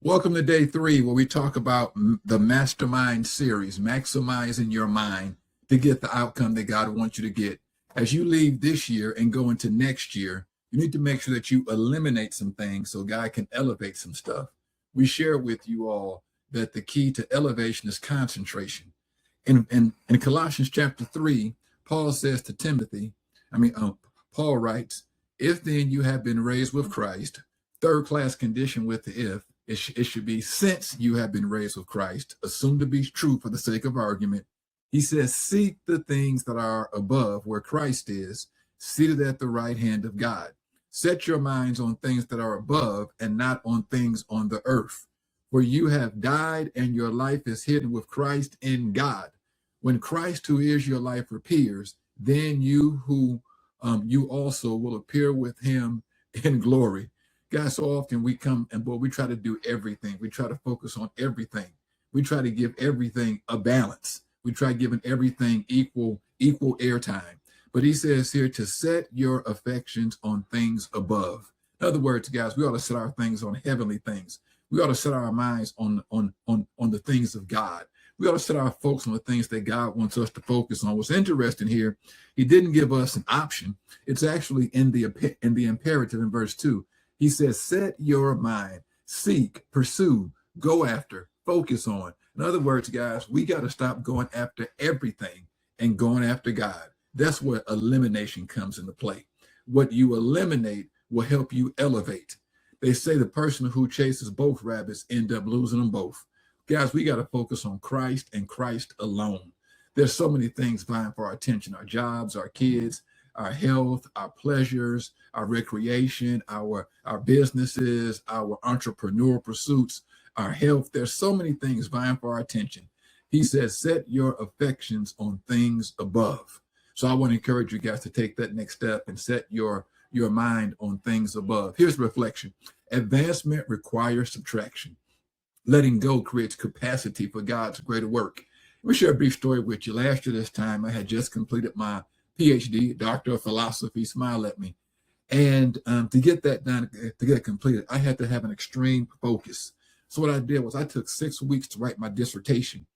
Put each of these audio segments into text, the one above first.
Welcome to day 3, where we talk about the Mastermind series, maximizing your mind to get the outcome that God wants you to get. As you leave this year and go into next year, you need to make sure that you eliminate some things so God can elevate some stuff. We share with you all that the key to elevation is concentration. In Colossians chapter 3, Paul says to Timothy, Paul writes, if then you have been raised with Christ, third class condition with the if, it should be since you have been raised with Christ, assumed to be true for the sake of argument. He says, seek the things that are above where Christ is, seated at the right hand of God. Set your minds on things that are above and not on things on the earth, where you have died and your life is hidden with Christ in God. When Christ, who is your life, appears, then you also will appear with him in glory. Guys, so often we come and we try to do everything. We try to focus on everything. We try to give everything a balance. We try giving everything equal airtime. But he says here to set your affections on things above. In other words, guys, we ought to set our things on heavenly things. We ought to set our minds on the things of God. We ought to set our focus on the things that God wants us to focus on. What's interesting here, he didn't give us an option. It's actually in the imperative in verse 2. He says, set your mind, seek, pursue, go after, focus on. In other words, guys, we got to stop going after everything and going after God. That's where elimination comes into play. What you eliminate will help you elevate. They say the person who chases both rabbits end up losing them both. Guys, we got to focus on Christ and Christ alone. There's so many things vying for our attention, our jobs, our kids, our health, our pleasures, our recreation, our businesses, our entrepreneurial pursuits, our health. There's so many things vying for our attention. He says, set your affections on things above. So I want to encourage you guys to take that next step and set your mind on things above. Here's reflection. Advancement requires subtraction. Letting go creates capacity for God's greater work. Let me share a brief story with you. Last year this time, I had just completed my PhD, Doctor of Philosophy, smile at me. And to get that done, to get it completed, I had to have an extreme focus. So what I did was I took 6 weeks to write my dissertation.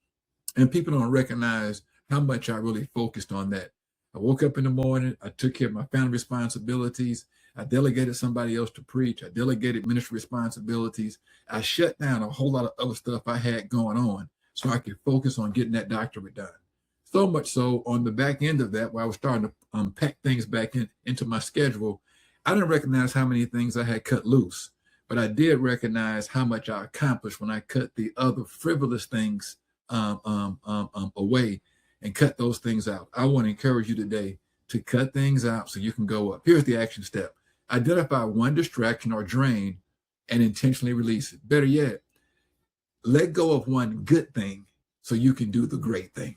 And people don't recognize how much I really focused on that. I woke up in the morning, I took care of my family responsibilities, I delegated somebody else to preach, I delegated ministry responsibilities, I shut down a whole lot of other stuff I had going on so I could focus on getting that doctorate done. So much so on the back end of that, where I was starting to pack things back into my schedule, I didn't recognize how many things I had cut loose, but I did recognize how much I accomplished when I cut the other frivolous things away and cut those things out. I want to encourage you today to cut things out so you can go up. Here's the action step. Identify one distraction or drain and intentionally release it. Better yet, let go of one good thing so you can do the great thing.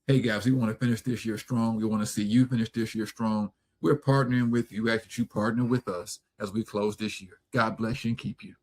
Hey guys, we want to finish this year strong. We want to see you finish this year strong. We're partnering with you. We ask that you partner with us as we close this year. God bless you and keep you.